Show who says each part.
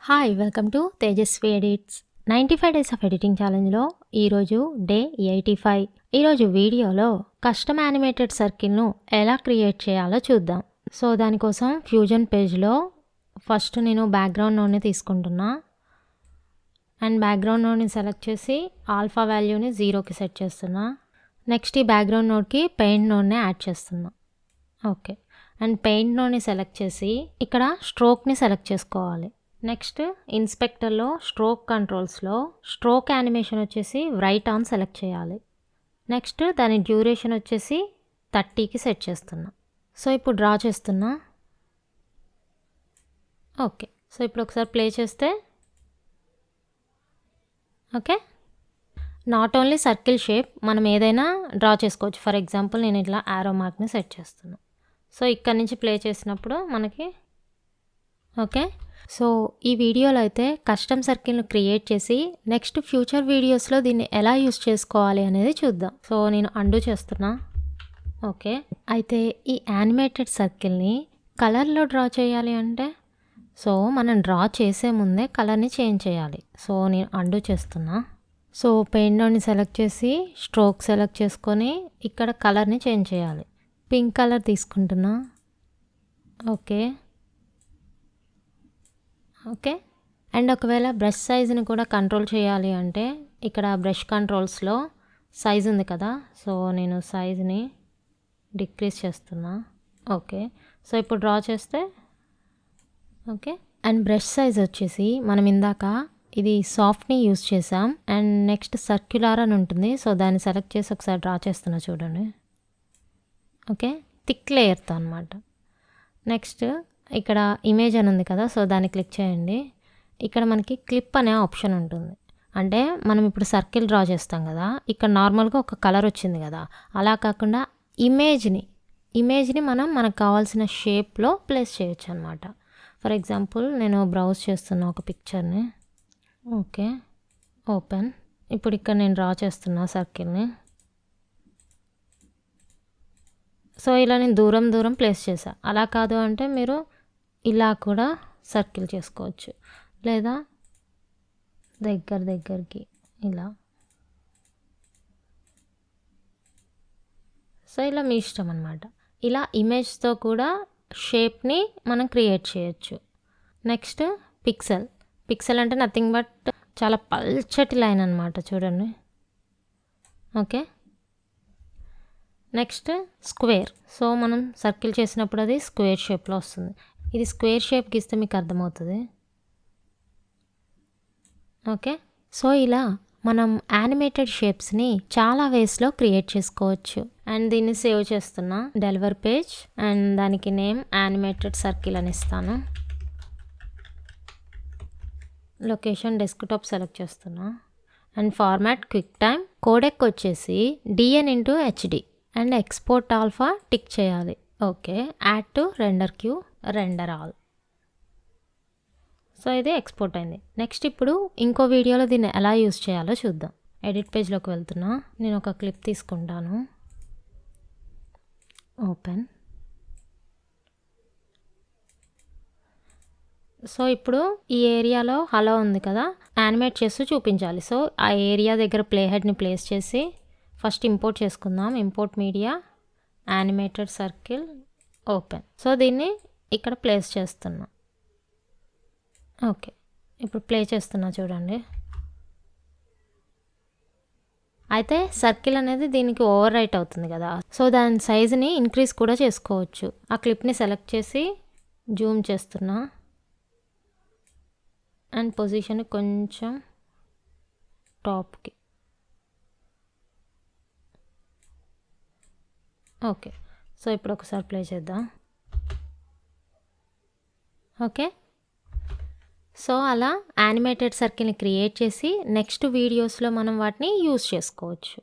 Speaker 1: Hi welcome to Tejaswi edits 95 days of editing ఛాలెంజ్లో ఈరోజు day 85. ఈరోజు వీడియోలో కస్టమ్ యానిమేటెడ్ సర్కిల్ను ఎలా క్రియేట్ చేయాలో చూద్దాం. సో దానికోసం ఫ్యూజన్ పేజ్లో ఫస్ట్ నేను బ్యాక్గ్రౌండ్ నోడ్ని తీసుకుంటున్నా అండ్ బ్యాక్గ్రౌండ్ నోడ్ని సెలెక్ట్ చేసి ఆల్ఫా వాల్యూని 0కి సెట్ చేస్తున్నా. నెక్స్ట్ ఈ బ్యాక్గ్రౌండ్ నోడ్కి పెయింట్ నోడ్ని యాడ్ చేస్తున్నా. ఓకే, అండ్ పెయింట్ నోడ్ని సెలెక్ట్ చేసి ఇక్కడ స్ట్రోక్ని సెలెక్ట్ చేసుకోవాలి. నెక్స్ట్ ఇన్స్పెక్టర్లో స్ట్రోక్ కంట్రోల్స్లో స్ట్రోక్ యానిమేషన్ వచ్చేసి రైట్ ఆన్ సెలెక్ట్ చేయాలి. నెక్స్ట్ దాని డ్యూరేషన్ వచ్చేసి 30కి సెట్ చేస్తున్నా. సో ఇప్పుడు డ్రా చేస్తున్నా. ఓకే, సో ఇప్పుడు ఒకసారి ప్లే చేస్తే okay, not only circle shape మనం ఏదైనా డ్రా చేసుకోవచ్చు. ఫర్ ఎగ్జాంపుల్ నేను ఇట్లా యారో మార్క్ని సెట్ చేస్తున్నా. సో ఇక్కడ నుంచి ప్లే చేసినప్పుడు మనకి ఓకే. సో ఈ వీడియోలో అయితే కస్టమ్ సర్కిల్ను క్రియేట్ చేసి నెక్స్ట్ ఫ్యూచర్ వీడియోస్లో దీన్ని ఎలా యూస్ చేసుకోవాలి అనేది చూద్దాం. సో నేను అండూ చేస్తున్నా. ఓకే, అయితే ఈ యానిమేటెడ్ సర్కిల్ని కలర్లో డ్రా చేయాలి అంటే సో మనం డ్రా చేసే ముందే కలర్ని చేంజ్ చేయాలి. సో నేను అండూ చేస్తున్నా. సో పెయింట్ నోడ్ని సెలెక్ట్ చేసి స్ట్రోక్ సెలెక్ట్ చేసుకొని ఇక్కడ కలర్ని చేంజ్ చేయాలి. పింక్ కలర్ తీసుకుంటున్నా. ఓకే ఓకే, అండ్ ఒకవేళ బ్రష్ సైజుని కూడా కంట్రోల్ చేయాలి అంటే ఇక్కడ బ్రష్ కంట్రోల్స్లో సైజ్ ఉంది కదా, సో నేను సైజ్ని డిక్రీజ్ చేస్తున్నా. ఓకే, సో ఇప్పుడు డ్రా చేస్తే ఓకే, అండ్ బ్రష్ సైజ్ వచ్చేసి మనం ఇందాక ఇది సాఫ్ట్ని యూస్ చేసాం అండ్ నెక్స్ట్ సర్క్యులర్ అని ఉంటుంది. సో దాన్ని సెలెక్ట్ చేసి ఒకసారి డ్రా చేస్తున్నా చూడండి. ఓకే, థిక్ లేయర్తో అనమాట. నెక్స్ట్ ఇక్కడ ఇమేజ్ అని ఉంది కదా, సో దాన్ని క్లిక్ చేయండి. ఇక్కడ మనకి క్లిప్ అనే ఆప్షన్ ఉంటుంది. అంటే మనం ఇప్పుడు సర్కిల్ డ్రా చేస్తాం కదా, ఇక్కడ నార్మల్గా ఒక కలర్ వచ్చింది కదా, అలా కాకుండా ఇమేజ్ని మనం మనకు కావాల్సిన షేప్లో ప్లేస్ చేయొచ్చు అనమాట. ఫర్ ఎగ్జాంపుల్ నేను బ్రౌజ్ చేస్తున్నా ఒక పిక్చర్ని. Okay, open. ఇప్పుడు ఇక్కడ నేను డ్రా చేస్తున్నా సర్కిల్ని. సో ఇలా నేను దూరం ప్లేస్ చేసా. అలా కాదు అంటే మీరు ఇలా కూడా సర్కిల్ చేసుకోవచ్చు, లేదా దగ్గరికి ఇలా. సో ఇలా మీ ఇష్టం అనమాట. ఇలా ఇమేజ్తో కూడా షేప్ని మనం క్రియేట్ చేయొచ్చు. నెక్స్ట్ పిక్సెల్ అంటే నథింగ్ బట్ చాలా పల్చటి లైన్ అనమాట, చూడండి. Okay, next square. సో మనం సర్కిల్ చేసినప్పుడు అది స్క్వేర్ షేప్లో వస్తుంది. ఇది స్క్వేర్ షేప్ గీస్తే మీకు అర్థమవుతుంది. ఓకే, సో ఇలా మనం యానిమేటెడ్ షేప్స్ని చాలా వేస్లో క్రియేట్ చేసుకోవచ్చు. అండ్ దీన్ని సేవ్ చేస్తున్నా, డెలివర్ పేజ్, అండ్ దానికి నేమ్ యానిమేటెడ్ సర్కిల్ అని ఇస్తాను. లొకేషన్ డెస్క్టాప్ సెలెక్ట్ చేస్తున్నా and format QuickTime. Codec వచ్చేసి DN/HD and export alpha tick చేయాలి. Okay, add to render queue, render all. So ఇది ఎక్స్పోర్ట్ అయింది. నెక్స్ట్ ఇప్పుడు ఇంకో వీడియోలో దీన్ని ఎలా యూస్ చేయాలో చూద్దాం. ఎడిట్ పేజ్లోకి వెళ్తున్నా. నేను ఒక క్లిప్ తీసుకుంటాను. ఓపెన్. సో ఇప్పుడు ఈ ఏరియాలో హలో ఉంది కదా, యానిమేట్ చేస్తూ చూపించాలి. సో ఆ ఏరియా దగ్గర ప్లే హెడ్ని ప్లేస్ చేసి ఫస్ట్ ఇంపోర్ట్ చేసుకుందాం. Import media, animated circle, open. So దీన్ని ఇక్కడ ప్లేస్ చేస్తున్నా. ఓకే, ఇప్పుడు ప్లే చేస్తున్నా చూడండి. అయితే సర్కిల్ అనేది దీనికి ఓవర్ రైట్ అవుతుంది కదా, సో దాని సైజుని ఇంక్రీజ్ కూడా చేసుకోవచ్చు. ఆ క్లిప్ని సెలెక్ట్ చేసి జూమ్ చేస్తున్నా అండ్ పొజిషన్ కొంచెం టాప్కి. ఓకే, సో ఇప్పుడు ఒకసారి ప్లే చేద్దాం. ఓకే, సో అలా యానిమేటెడ్ సర్కిల్ని క్రియేట్ చేసి నెక్స్ట్ వీడియోస్లో మనం వాటిని యూస్ చేసుకోవచ్చు.